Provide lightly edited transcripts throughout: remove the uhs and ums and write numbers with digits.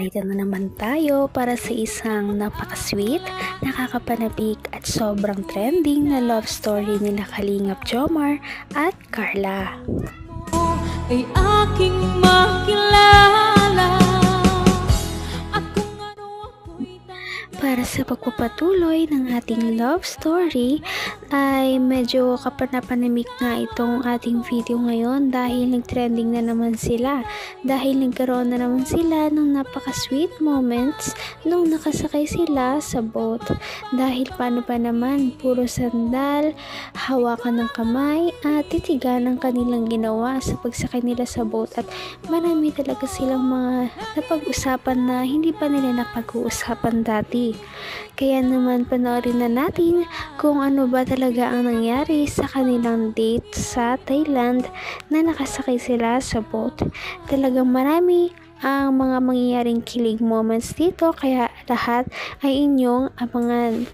Narito na naman tayo para sa isang napaka-sweet, nakakapanabik at sobrang trending na love story nila Kalingap Jomar at Carla. Ay aking makilala. Para sa pagpapatuloy ng ating love story ay medyo kapanapanamik nga itong ating video ngayon dahil nag-trending na naman sila, dahil nagkaroon na naman sila ng napaka-sweet moments nung nakasakay sila sa boat. Dahil paano pa naman, puro sandal, hawakan ng kamay at titigan ang kanilang ginawa sa pagsakay nila sa boat, at marami talaga silang mga napag-usapan na hindi pa nila napag-uusapan dati. Kaya naman panoorin na natin kung ano ba talaga ang nangyari sa kanilang date sa Thailand na nakasakay sila sa boat. Talagang marami ang mga mangyayaring kilig moments dito, kaya lahat ay inyong abangan.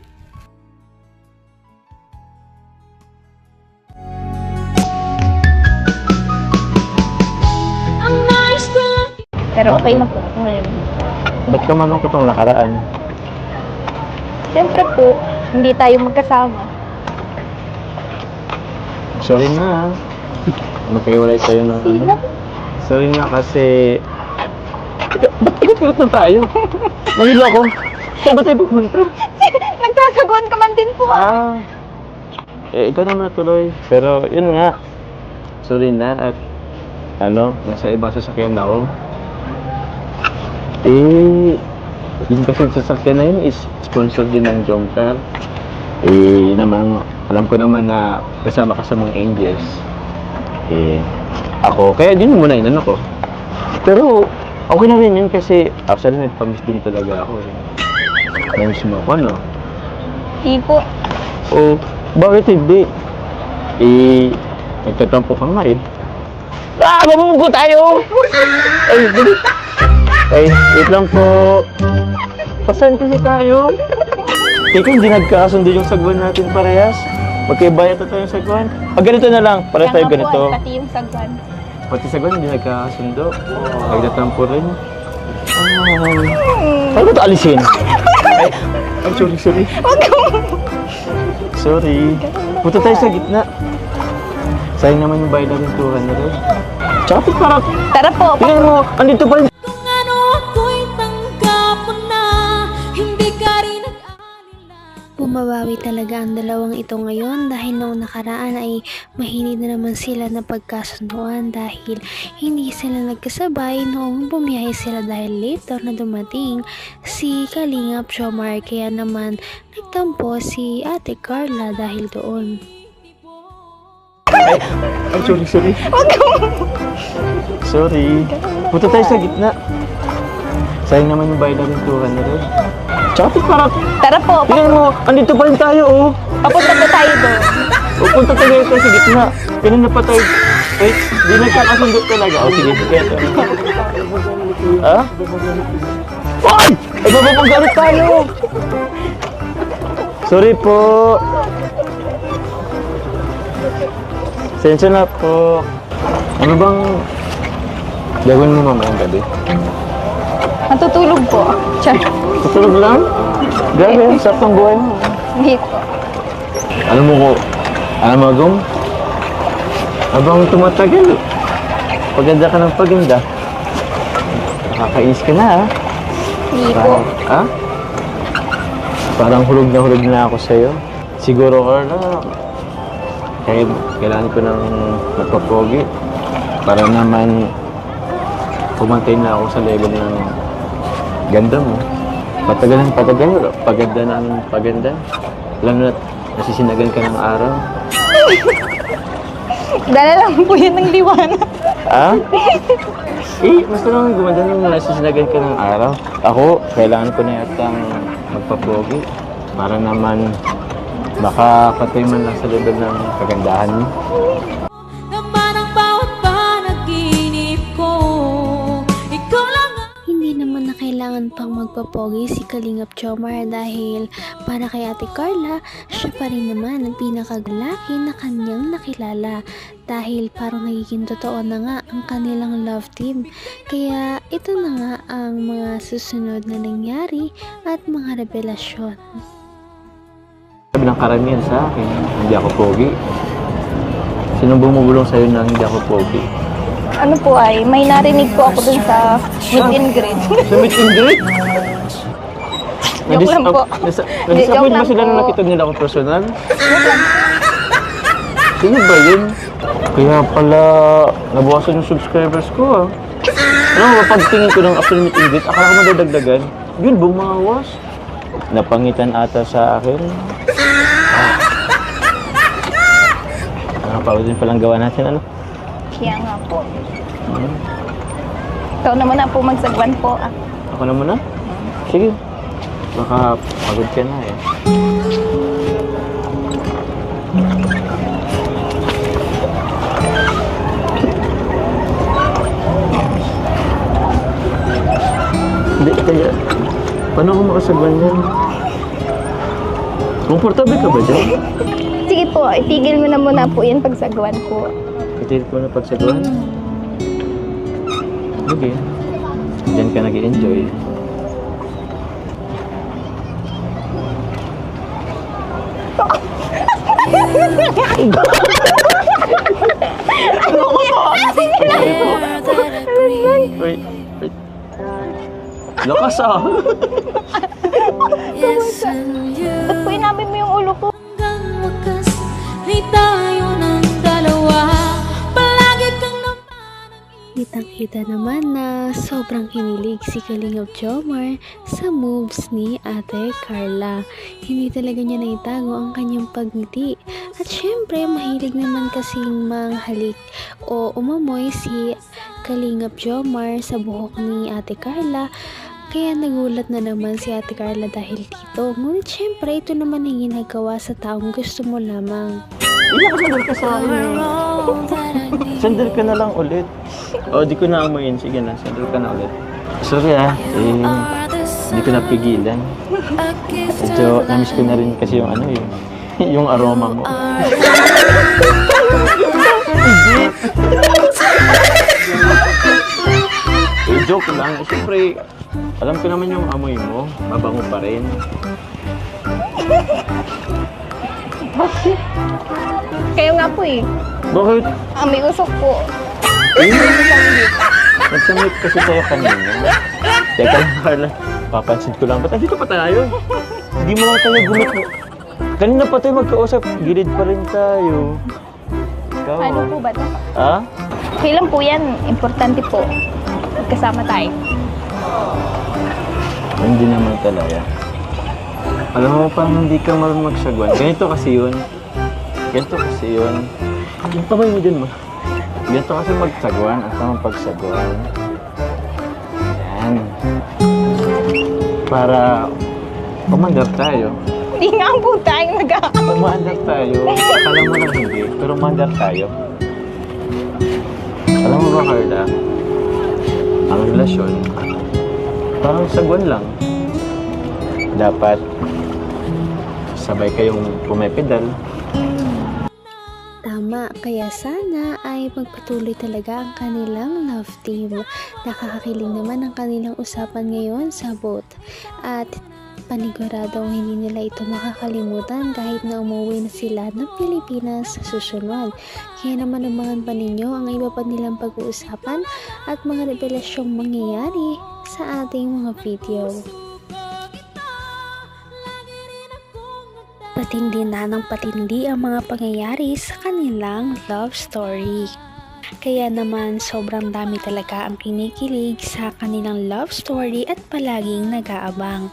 Pero okay na po ngayon. Ba't ka malungkot ang nakaraan? Siyempre po, hindi tayo magkasama. Sorry na. Magkaiwalay tayo ng ano. Sorry na kasi... Ba't pinipilot na tayo? Nahilo ako. Saan ba tayo pupunta? Nagsasaguan ka man din po. Ikaw naman natuloy. Pero yun nga. Sorry na at nasa ibang sasakyan na ako. Yun kasi sasakyan na yun is sponsor din ng Jomcar. Naman, alam ko naman na kasama ka sa mga angels. Ako, kaya din muna yun ko. Pero, okay na rin yun kasi actually nagpamiss din talaga ako. Namiss mo ako, no? Hindi po. Bakit hindi? Nagtatampo ka nga eh. Mamumugo tayo! Wait lang po. Pasan kasi tayo? Ikaw, hindi nagkakasundo yung sagwan natin parehas. Magkaibayat na tayong sagwan. Ganito na lang, para tayo ganito. Pati yung sagwan. Pati sagwan, hindi nagkakasundo. Nagtatampo rin. Paano ito alisin? Sorry. Sorry. Punta tayo sa gitna. Sayang naman yung bayad natin 200. Tsaka parang... Tara po. Tingnan mo, andito pa rin. Bumabawi talaga ang dalawang ito ngayon dahil noong nakaraan ay mahinid na naman sila na pagkasunduan dahil hindi sila nagkasabay noong bumiyahe sila dahil later na dumating si Kalingap Jomar, kaya naman nagtampo si Ate Carla dahil doon. Sorry. Sorry. Punta tayo sa gitna. Sayang naman yung bayad natin 200. Tsaka parang... Tara po. Tingnan mo, andito pa rin tayo, oh. Papunta po tayo doon. Punta tayo sa gitna. Kanina pa tayo... Wait, di nagkakasundo talaga. Sige. Ay! Ay, mapapagalit tayo! Sorry po. Sensya na po. Ano bang gagawin mo mamayang gabi? Matutulog po. Tiyan. Tutulog lang? Grabe, ang sarap ng buhay mo. Hindi po. Alam mo, Gong? Habang tumatagal, paganda ka ng paganda. Nakakainis ka na, ha? Hindi po. Parang hulog na ako sa'yo. Siguro, Carla, kailangan ko ng magpapogi para naman pumantay na ako sa level ng ganda mo. Patagal, paganda. Alam na, nasisinagan ka ng araw. Dala lang po yun ng liwanag. Basta naman gumanda nung nasisinagan ka ng araw. Ako, kailangan ko na yatang magpapogi para naman makakatay man lang sa level ng kagandahan mo. Hindi naman na kailangan naman pang magpapogi si Kalingap Jomar dahil para kay Ate Carla, siya pa rin naman ang pinakagalaki na kanyang nakilala dahil parang nagiging totoo na nga ang kanilang love team. Kaya ito na nga ang mga susunod na nangyari at mga revelasyon. Sabi ng karamihan sa akin, hindi ako pogi. Sinong bumubulong sa'yo na hindi ako pogi? Ano po ay, may narinig po ako dun sa meet and greet. Sa meet and greet? Joke lang po. Nag-disappoint ba Joke sila lang nung po. nakita nila ako personal? Sino ba yun? Kaya pala, nabawasan yung subscribers ko ah. Alam mo, pagtingin ko ng after meet and greet, akala ko madadagdagan. Yun, bumawas. Napangitan ata sa akin. Nakapawad din palang gawa natin, ano? Kaya nga po. Ikaw naman na po magsagwan po. Ako na muna? Sige. Baka pagod ka na eh. Hindi, kaya... Paano ako makasagwan yan? Komportable ka ba dyan? Sige po, itigil mo na muna po yan pagsagwan po. Itigil ko na pagsagwan? Okay. Diyan ka nag-i-enjoy. Wait, wait. Lakas ah! Ba't po inamin mo yung ulo ko? Hanggang wakas ay tayo ng dalawa. Palagi kang Kitang-kita naman na sobrang kinilig si Kalingap Jomar sa moves ni Ate Carla. Hindi talaga niya naitago ang kanyang pagngiti. At syempre, mahilig naman kasing manghalik o umamoy si Kalingap Jomar sa buhok ni Ate Carla. Kaya nagulat na naman si Ate Carla dahil dito. Ngunit syempre, ito naman ang ginagawa sa taong gusto mo lamang. Sandal ka sa akin. Sandal ka na lang ulit. O, di ko na amoyin. Sige na, sandal ka na ulit. Sorry ah, hindi ko napigilan. Medyo namiss ko na rin kasi yung ano eh, yung aroma mo. Joke lang. Siyempre, alam ko naman yung amoy mo. Mabango pa rin. Kayo nga po eh. Bakit? May usok po. Nagsamit kasi tayo kanina. Teka lang, Carla. Papansin ko lang. Ba't andito pa tayo? Hindi mo lang tayo gumit mo. Kanina pa tayo magkausap. Gilid pa rin tayo. Ikaw, Ano po ba ito? Ha? Kailan po yan? Importante po. Magkasama tayo. Hindi naman talaga. Alam mo pa, hindi ka marunong magsagwan. Ganito kasi yun. Ganito kasi yun. Yung kamay mo dyan mo. Ganito kasi magsagwan. Ang tamang pagsagwan. Yan. Para umandar tayo. Hindi nga po tayo nag-aaway. Umandar tayo. Akala mo lang hindi. Pero umandar tayo. Alam mo ba, Carla? Ang relasyon, parang sagwan lang. Dapat sabay kayong pumepedal. Tama, kaya sana ay magpatuloy talaga ang kanilang love team. Nakakakiling naman ang kanilang usapan ngayon sa boat. At paniguradong hindi nila ito makakalimutan kahit na umuwi na sila ng Pilipinas sa susunod. Kaya naman abangan pa ninyo ang iba pa nilang pag-uusapan at mga revelasyong mangyayari sa ating mga video. Patindi na ng patindi ang mga pangyayari sa kanilang love story. Kaya naman sobrang dami talaga ang kinikilig sa kanilang love story at palaging nag-aabang.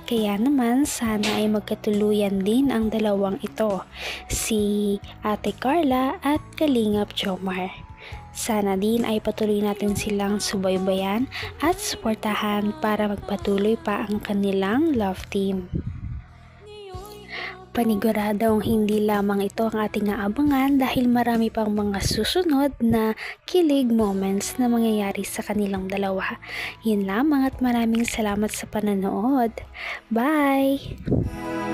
Kaya naman sana ay magkatuluyan din ang dalawang ito, si Ate Carla at Kalingap Jomar. Sana din ay patuloy natin silang subaybayan at suportahan para magpatuloy pa ang kanilang love team. Paniguradong hindi lamang ito ang ating aabangan dahil marami pang mga susunod na kilig moments na mangyayari sa kanilang dalawa. Yun lamang at maraming salamat sa pananood. Bye!